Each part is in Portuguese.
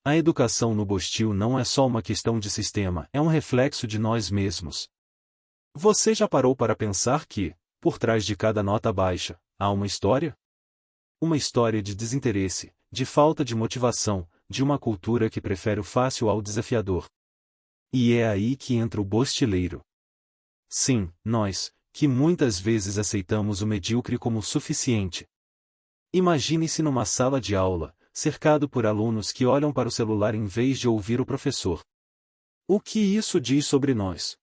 A educação no Bostil não é só uma questão de sistema, é um reflexo de nós mesmos. Você já parou para pensar que, por trás de cada nota baixa, há uma história? Uma história de desinteresse, de falta de motivação, de uma cultura que prefere o fácil ao desafiador. E é aí que entra o bostileiro. Sim, nós, que muitas vezes aceitamos o medíocre como suficiente. Imagine-se numa sala de aula, cercado por alunos que olham para o celular em vez de ouvir o professor. O que isso diz sobre nós?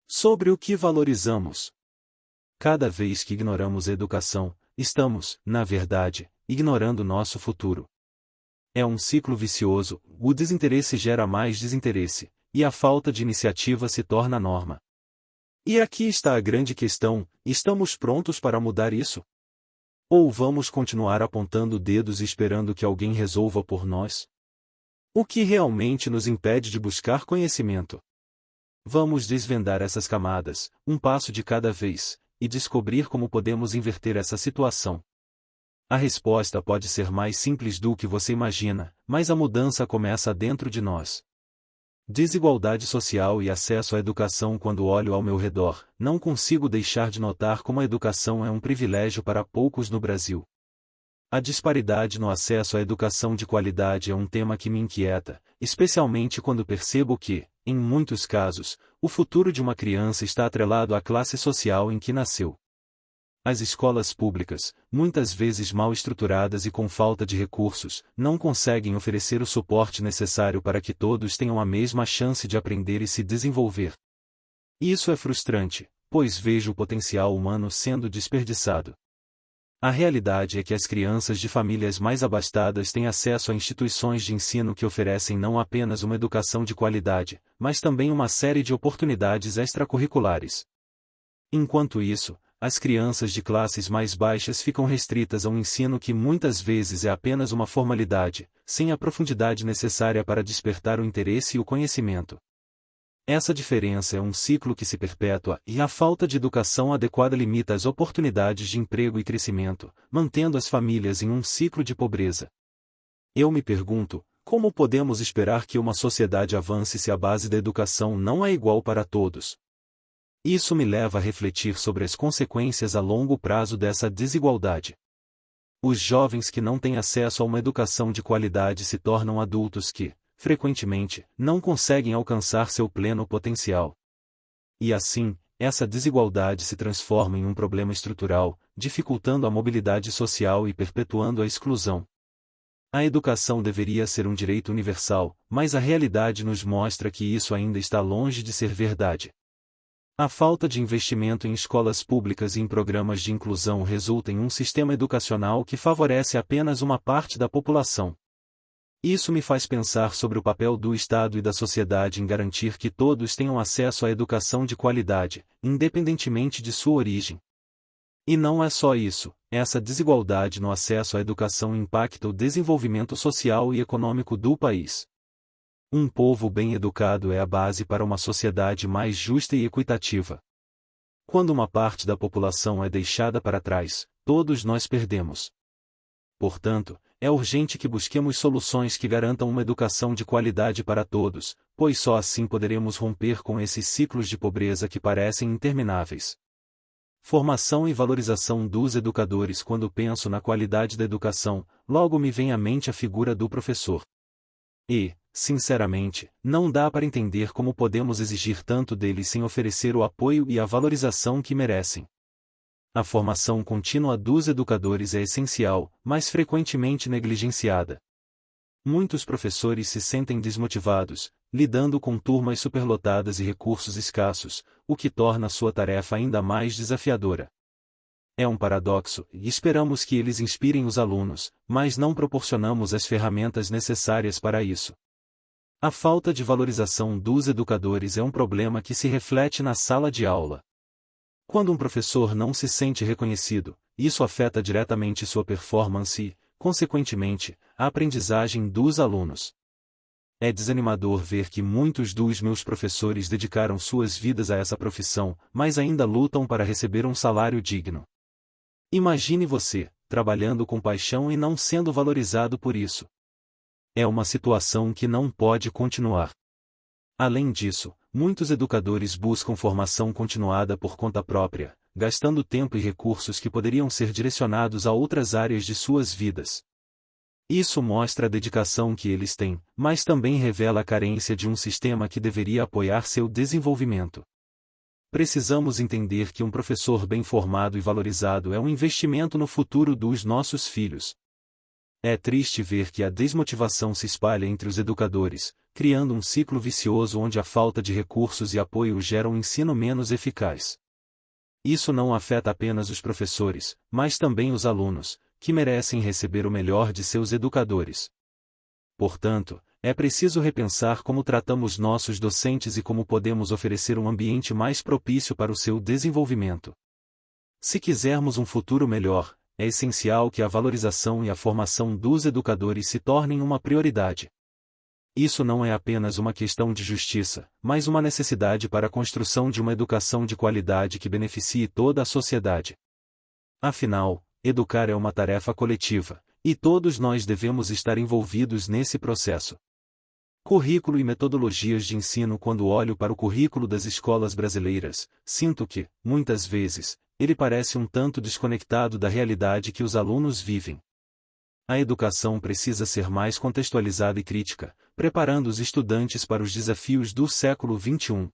Sobre o que valorizamos? Cada vez que ignoramos a educação, estamos, na verdade, ignorando nosso futuro. É um ciclo vicioso, o desinteresse gera mais desinteresse, e a falta de iniciativa se torna a norma. E aqui está a grande questão: estamos prontos para mudar isso? Ou vamos continuar apontando dedos e esperando que alguém resolva por nós? O que realmente nos impede de buscar conhecimento? Vamos desvendar essas camadas, um passo de cada vez, e descobrir como podemos inverter essa situação. A resposta pode ser mais simples do que você imagina, mas a mudança começa dentro de nós. Desigualdade social e acesso à educação. Quando olho ao meu redor, não consigo deixar de notar como a educação é um privilégio para poucos no Brasil. A disparidade no acesso à educação de qualidade é um tema que me inquieta, especialmente quando percebo que, em muitos casos, o futuro de uma criança está atrelado à classe social em que nasceu. As escolas públicas, muitas vezes mal estruturadas e com falta de recursos, não conseguem oferecer o suporte necessário para que todos tenham a mesma chance de aprender e se desenvolver. Isso é frustrante, pois vejo o potencial humano sendo desperdiçado. A realidade é que as crianças de famílias mais abastadas têm acesso a instituições de ensino que oferecem não apenas uma educação de qualidade, mas também uma série de oportunidades extracurriculares. Enquanto isso, as crianças de classes mais baixas ficam restritas a um ensino que muitas vezes é apenas uma formalidade, sem a profundidade necessária para despertar o interesse e o conhecimento. Essa diferença é um ciclo que se perpetua, e a falta de educação adequada limita as oportunidades de emprego e crescimento, mantendo as famílias em um ciclo de pobreza. Eu me pergunto, como podemos esperar que uma sociedade avance se a base da educação não é igual para todos? Isso me leva a refletir sobre as consequências a longo prazo dessa desigualdade. Os jovens que não têm acesso a uma educação de qualidade se tornam adultos que, frequentemente, não conseguem alcançar seu pleno potencial. E assim, essa desigualdade se transforma em um problema estrutural, dificultando a mobilidade social e perpetuando a exclusão. A educação deveria ser um direito universal, mas a realidade nos mostra que isso ainda está longe de ser verdade. A falta de investimento em escolas públicas e em programas de inclusão resulta em um sistema educacional que favorece apenas uma parte da população. Isso me faz pensar sobre o papel do Estado e da sociedade em garantir que todos tenham acesso à educação de qualidade, independentemente de sua origem. E não é só isso, essa desigualdade no acesso à educação impacta o desenvolvimento social e econômico do país. Um povo bem educado é a base para uma sociedade mais justa e equitativa. Quando uma parte da população é deixada para trás, todos nós perdemos. Portanto, é urgente que busquemos soluções que garantam uma educação de qualidade para todos, pois só assim poderemos romper com esses ciclos de pobreza que parecem intermináveis. Formação e valorização dos educadores. Quando penso na qualidade da educação, logo me vem à mente a figura do professor. E, sinceramente, não dá para entender como podemos exigir tanto deles sem oferecer o apoio e a valorização que merecem. A formação contínua dos educadores é essencial, mas frequentemente negligenciada. Muitos professores se sentem desmotivados, lidando com turmas superlotadas e recursos escassos, o que torna sua tarefa ainda mais desafiadora. É um paradoxo, e esperamos que eles inspirem os alunos, mas não proporcionamos as ferramentas necessárias para isso. A falta de valorização dos educadores é um problema que se reflete na sala de aula. Quando um professor não se sente reconhecido, isso afeta diretamente sua performance e, consequentemente, a aprendizagem dos alunos. É desanimador ver que muitos dos meus professores dedicaram suas vidas a essa profissão, mas ainda lutam para receber um salário digno. Imagine você, trabalhando com paixão e não sendo valorizado por isso. É uma situação que não pode continuar. Além disso, muitos educadores buscam formação continuada por conta própria, gastando tempo e recursos que poderiam ser direcionados a outras áreas de suas vidas. Isso mostra a dedicação que eles têm, mas também revela a carência de um sistema que deveria apoiar seu desenvolvimento. Precisamos entender que um professor bem formado e valorizado é um investimento no futuro dos nossos filhos. É triste ver que a desmotivação se espalha entre os educadores, criando um ciclo vicioso onde a falta de recursos e apoio gera um ensino menos eficaz. Isso não afeta apenas os professores, mas também os alunos, que merecem receber o melhor de seus educadores. Portanto, é preciso repensar como tratamos nossos docentes e como podemos oferecer um ambiente mais propício para o seu desenvolvimento. Se quisermos um futuro melhor, é essencial que a valorização e a formação dos educadores se tornem uma prioridade. Isso não é apenas uma questão de justiça, mas uma necessidade para a construção de uma educação de qualidade que beneficie toda a sociedade. Afinal, educar é uma tarefa coletiva, e todos nós devemos estar envolvidos nesse processo. Currículo e metodologias de ensino. Quando olho para o currículo das escolas brasileiras, sinto que, muitas vezes, ele parece um tanto desconectado da realidade que os alunos vivem. A educação precisa ser mais contextualizada e crítica, preparando os estudantes para os desafios do século XXI.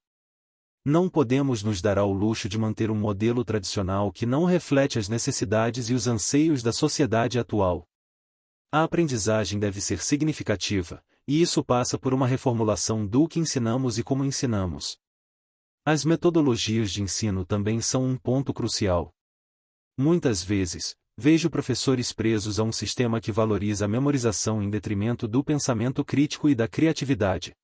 Não podemos nos dar ao luxo de manter um modelo tradicional que não reflete as necessidades e os anseios da sociedade atual. A aprendizagem deve ser significativa, e isso passa por uma reformulação do que ensinamos e como ensinamos. As metodologias de ensino também são um ponto crucial. Muitas vezes, vejo professores presos a um sistema que valoriza a memorização em detrimento do pensamento crítico e da criatividade.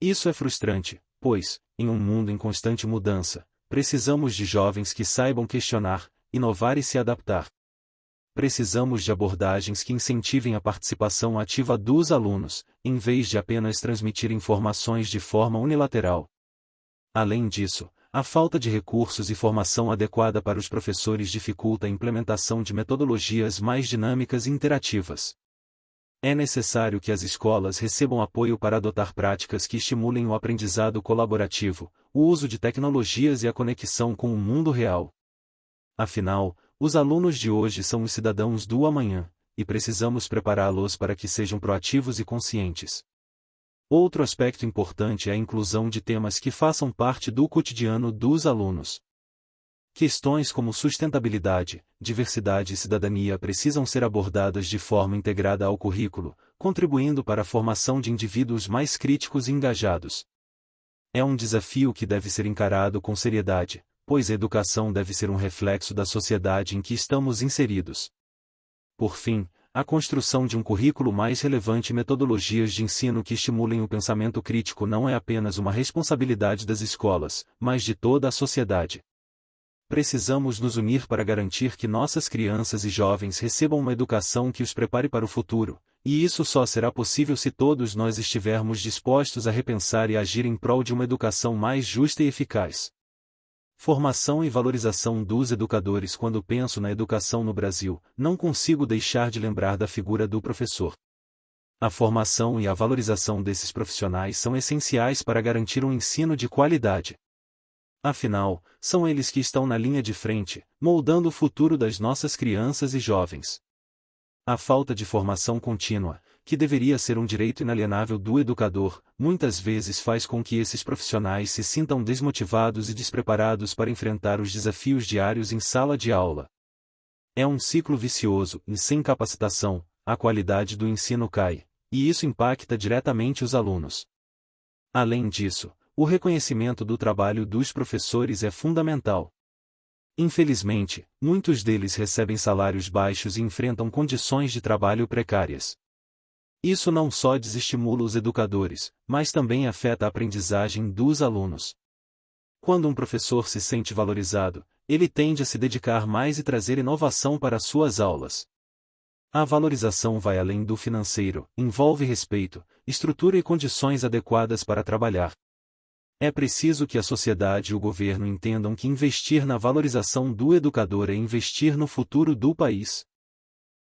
Isso é frustrante, pois, em um mundo em constante mudança, precisamos de jovens que saibam questionar, inovar e se adaptar. Precisamos de abordagens que incentivem a participação ativa dos alunos, em vez de apenas transmitir informações de forma unilateral. Além disso, a falta de recursos e formação adequada para os professores dificulta a implementação de metodologias mais dinâmicas e interativas. É necessário que as escolas recebam apoio para adotar práticas que estimulem o aprendizado colaborativo, o uso de tecnologias e a conexão com o mundo real. Afinal, os alunos de hoje são os cidadãos do amanhã, e precisamos prepará-los para que sejam proativos e conscientes. Outro aspecto importante é a inclusão de temas que façam parte do cotidiano dos alunos. Questões como sustentabilidade, diversidade e cidadania precisam ser abordadas de forma integrada ao currículo, contribuindo para a formação de indivíduos mais críticos e engajados. É um desafio que deve ser encarado com seriedade, pois a educação deve ser um reflexo da sociedade em que estamos inseridos. Por fim, a construção de um currículo mais relevante e metodologias de ensino que estimulem o pensamento crítico não é apenas uma responsabilidade das escolas, mas de toda a sociedade. Precisamos nos unir para garantir que nossas crianças e jovens recebam uma educação que os prepare para o futuro, e isso só será possível se todos nós estivermos dispostos a repensar e agir em prol de uma educação mais justa e eficaz. Formação e valorização dos educadores. Quando penso na educação no Brasil, não consigo deixar de lembrar da figura do professor. A formação e a valorização desses profissionais são essenciais para garantir um ensino de qualidade. Afinal, são eles que estão na linha de frente, moldando o futuro das nossas crianças e jovens. A falta de formação contínua, que deveria ser um direito inalienável do educador, muitas vezes faz com que esses profissionais se sintam desmotivados e despreparados para enfrentar os desafios diários em sala de aula. É um ciclo vicioso, e sem capacitação, a qualidade do ensino cai, e isso impacta diretamente os alunos. Além disso, o reconhecimento do trabalho dos professores é fundamental. Infelizmente, muitos deles recebem salários baixos e enfrentam condições de trabalho precárias. Isso não só desestimula os educadores, mas também afeta a aprendizagem dos alunos. Quando um professor se sente valorizado, ele tende a se dedicar mais e trazer inovação para suas aulas. A valorização vai além do financeiro, envolve respeito, estrutura e condições adequadas para trabalhar. É preciso que a sociedade e o governo entendam que investir na valorização do educador é investir no futuro do país.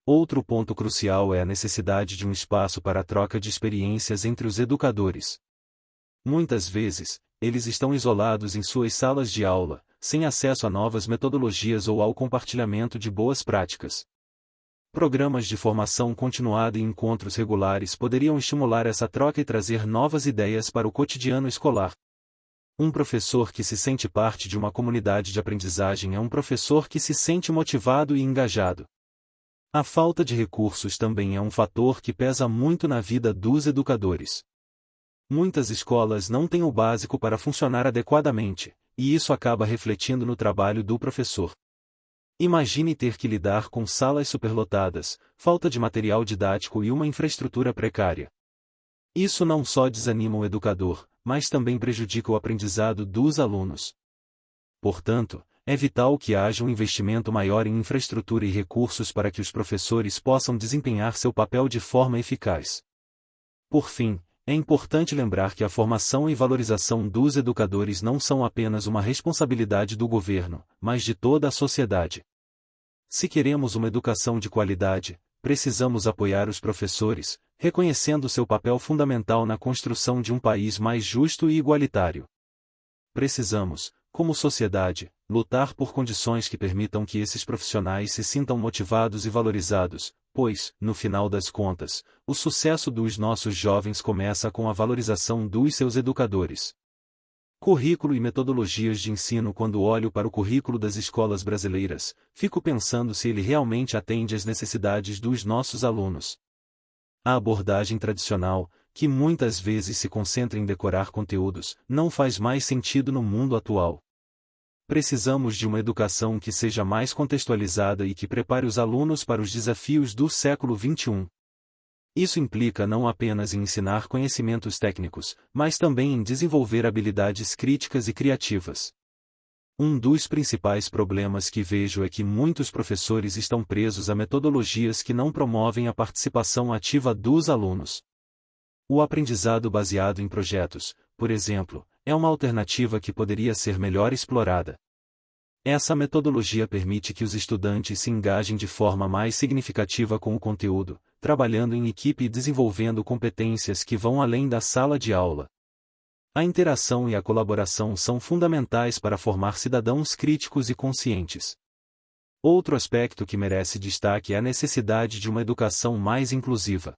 Outro ponto crucial é a necessidade de um espaço para a troca de experiências entre os educadores. Muitas vezes, eles estão isolados em suas salas de aula, sem acesso a novas metodologias ou ao compartilhamento de boas práticas. Programas de formação continuada e encontros regulares poderiam estimular essa troca e trazer novas ideias para o cotidiano escolar. Um professor que se sente parte de uma comunidade de aprendizagem é um professor que se sente motivado e engajado. A falta de recursos também é um fator que pesa muito na vida dos educadores. Muitas escolas não têm o básico para funcionar adequadamente, e isso acaba refletindo no trabalho do professor. Imagine ter que lidar com salas superlotadas, falta de material didático e uma infraestrutura precária. Isso não só desanima o educador, mas também prejudica o aprendizado dos alunos. Portanto, é vital que haja um investimento maior em infraestrutura e recursos para que os professores possam desempenhar seu papel de forma eficaz. Por fim, é importante lembrar que a formação e valorização dos educadores não são apenas uma responsabilidade do governo, mas de toda a sociedade. Se queremos uma educação de qualidade, precisamos apoiar os professores, reconhecendo seu papel fundamental na construção de um país mais justo e igualitário. Precisamos, como sociedade, lutar por condições que permitam que esses profissionais se sintam motivados e valorizados, pois, no final das contas, o sucesso dos nossos jovens começa com a valorização dos seus educadores. Currículo e metodologias de ensino. Quando olho para o currículo das escolas brasileiras, fico pensando se ele realmente atende às necessidades dos nossos alunos. A abordagem tradicional, que muitas vezes se concentra em decorar conteúdos, não faz mais sentido no mundo atual. Precisamos de uma educação que seja mais contextualizada e que prepare os alunos para os desafios do século XXI. Isso implica não apenas em ensinar conhecimentos técnicos, mas também em desenvolver habilidades críticas e criativas. Um dos principais problemas que vejo é que muitos professores estão presos a metodologias que não promovem a participação ativa dos alunos. O aprendizado baseado em projetos, por exemplo, é uma alternativa que poderia ser melhor explorada. Essa metodologia permite que os estudantes se engajem de forma mais significativa com o conteúdo, trabalhando em equipe e desenvolvendo competências que vão além da sala de aula. A interação e a colaboração são fundamentais para formar cidadãos críticos e conscientes. Outro aspecto que merece destaque é a necessidade de uma educação mais inclusiva.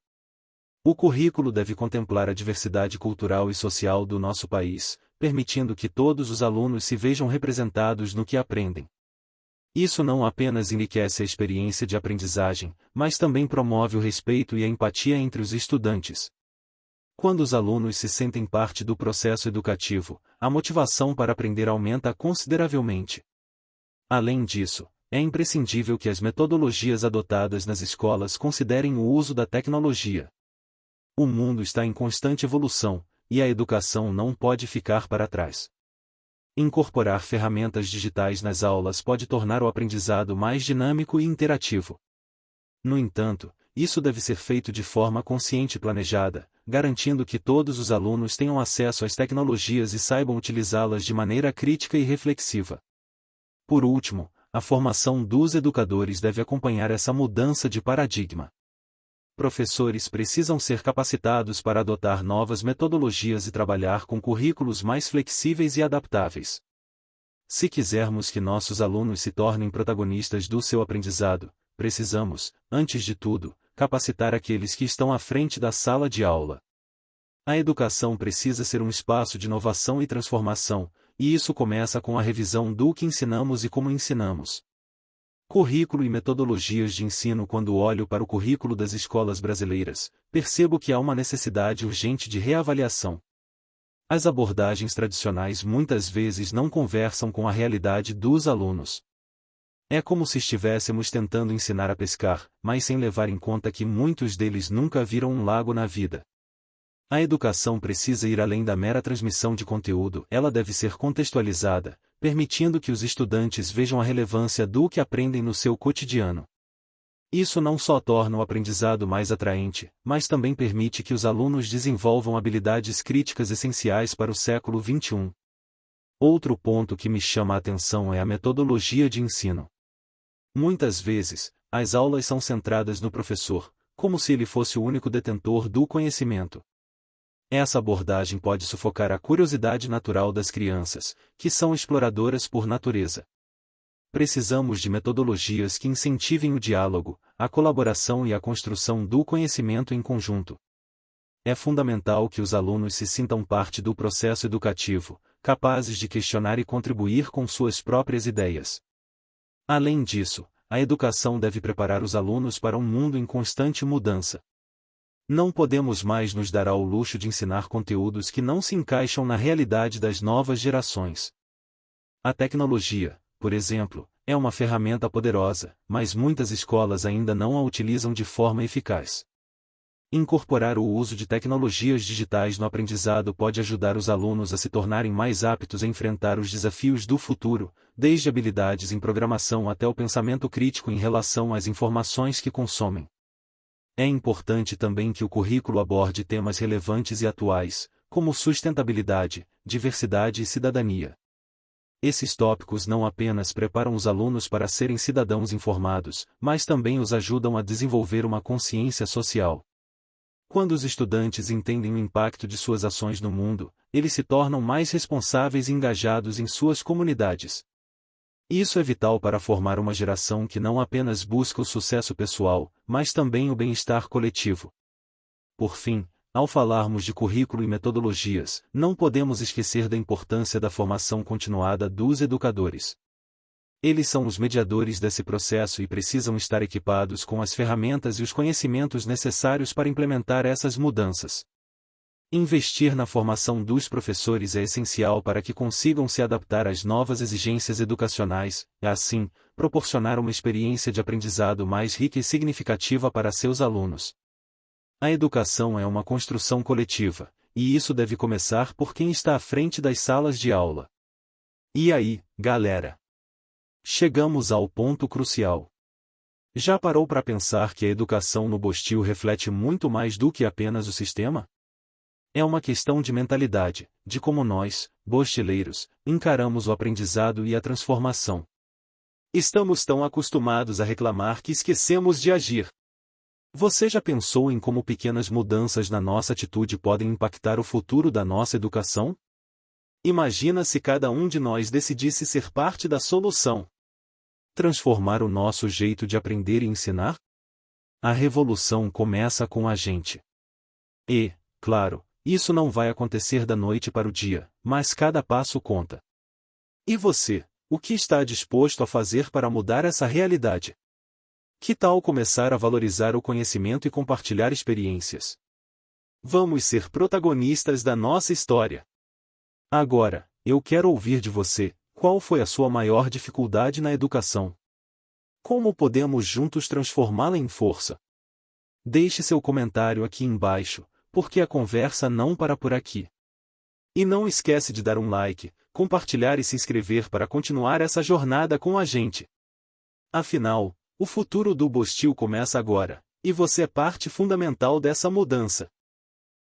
O currículo deve contemplar a diversidade cultural e social do nosso país, permitindo que todos os alunos se vejam representados no que aprendem. Isso não apenas enriquece a experiência de aprendizagem, mas também promove o respeito e a empatia entre os estudantes. Quando os alunos se sentem parte do processo educativo, a motivação para aprender aumenta consideravelmente. Além disso, é imprescindível que as metodologias adotadas nas escolas considerem o uso da tecnologia. O mundo está em constante evolução, e a educação não pode ficar para trás. Incorporar ferramentas digitais nas aulas pode tornar o aprendizado mais dinâmico e interativo. No entanto, isso deve ser feito de forma consciente e planejada, garantindo que todos os alunos tenham acesso às tecnologias e saibam utilizá-las de maneira crítica e reflexiva. Por último, a formação dos educadores deve acompanhar essa mudança de paradigma. Professores precisam ser capacitados para adotar novas metodologias e trabalhar com currículos mais flexíveis e adaptáveis. Se quisermos que nossos alunos se tornem protagonistas do seu aprendizado, precisamos, antes de tudo, capacitar aqueles que estão à frente da sala de aula. A educação precisa ser um espaço de inovação e transformação, e isso começa com a revisão do que ensinamos e como ensinamos. Currículo e metodologias de ensino. Quando olho para o currículo das escolas brasileiras, percebo que há uma necessidade urgente de reavaliação. As abordagens tradicionais muitas vezes não conversam com a realidade dos alunos. É como se estivéssemos tentando ensinar a pescar, mas sem levar em conta que muitos deles nunca viram um lago na vida. A educação precisa ir além da mera transmissão de conteúdo, ela deve ser contextualizada, permitindo que os estudantes vejam a relevância do que aprendem no seu cotidiano. Isso não só torna o aprendizado mais atraente, mas também permite que os alunos desenvolvam habilidades críticas essenciais para o século XXI. Outro ponto que me chama a atenção é a metodologia de ensino. Muitas vezes, as aulas são centradas no professor, como se ele fosse o único detentor do conhecimento. Essa abordagem pode sufocar a curiosidade natural das crianças, que são exploradoras por natureza. Precisamos de metodologias que incentivem o diálogo, a colaboração e a construção do conhecimento em conjunto. É fundamental que os alunos se sintam parte do processo educativo, capazes de questionar e contribuir com suas próprias ideias. Além disso, a educação deve preparar os alunos para um mundo em constante mudança. Não podemos mais nos dar ao luxo de ensinar conteúdos que não se encaixam na realidade das novas gerações. A tecnologia, por exemplo, é uma ferramenta poderosa, mas muitas escolas ainda não a utilizam de forma eficaz. Incorporar o uso de tecnologias digitais no aprendizado pode ajudar os alunos a se tornarem mais aptos a enfrentar os desafios do futuro, desde habilidades em programação até o pensamento crítico em relação às informações que consomem. É importante também que o currículo aborde temas relevantes e atuais, como sustentabilidade, diversidade e cidadania. Esses tópicos não apenas preparam os alunos para serem cidadãos informados, mas também os ajudam a desenvolver uma consciência social. Quando os estudantes entendem o impacto de suas ações no mundo, eles se tornam mais responsáveis e engajados em suas comunidades. Isso é vital para formar uma geração que não apenas busca o sucesso pessoal, mas também o bem-estar coletivo. Por fim, ao falarmos de currículo e metodologias, não podemos esquecer da importância da formação continuada dos educadores. Eles são os mediadores desse processo e precisam estar equipados com as ferramentas e os conhecimentos necessários para implementar essas mudanças. Investir na formação dos professores é essencial para que consigam se adaptar às novas exigências educacionais e, assim, proporcionar uma experiência de aprendizado mais rica e significativa para seus alunos. A educação é uma construção coletiva, e isso deve começar por quem está à frente das salas de aula. E aí, galera? Chegamos ao ponto crucial. Já parou para pensar que a educação no Bostil reflete muito mais do que apenas o sistema? É uma questão de mentalidade, de como nós, bostileiros, encaramos o aprendizado e a transformação. Estamos tão acostumados a reclamar que esquecemos de agir. Você já pensou em como pequenas mudanças na nossa atitude podem impactar o futuro da nossa educação? Imagina se cada um de nós decidisse ser parte da solução. Transformar o nosso jeito de aprender e ensinar? A revolução começa com a gente. E, claro, isso não vai acontecer da noite para o dia, mas cada passo conta. E você, o que está disposto a fazer para mudar essa realidade? Que tal começar a valorizar o conhecimento e compartilhar experiências? Vamos ser protagonistas da nossa história. Agora, eu quero ouvir de você, qual foi a sua maior dificuldade na educação? Como podemos juntos transformá-la em força? Deixe seu comentário aqui embaixo, porque a conversa não para por aqui. E não esquece de dar um like, compartilhar e se inscrever para continuar essa jornada com a gente. Afinal, o futuro do Bostil começa agora, e você é parte fundamental dessa mudança.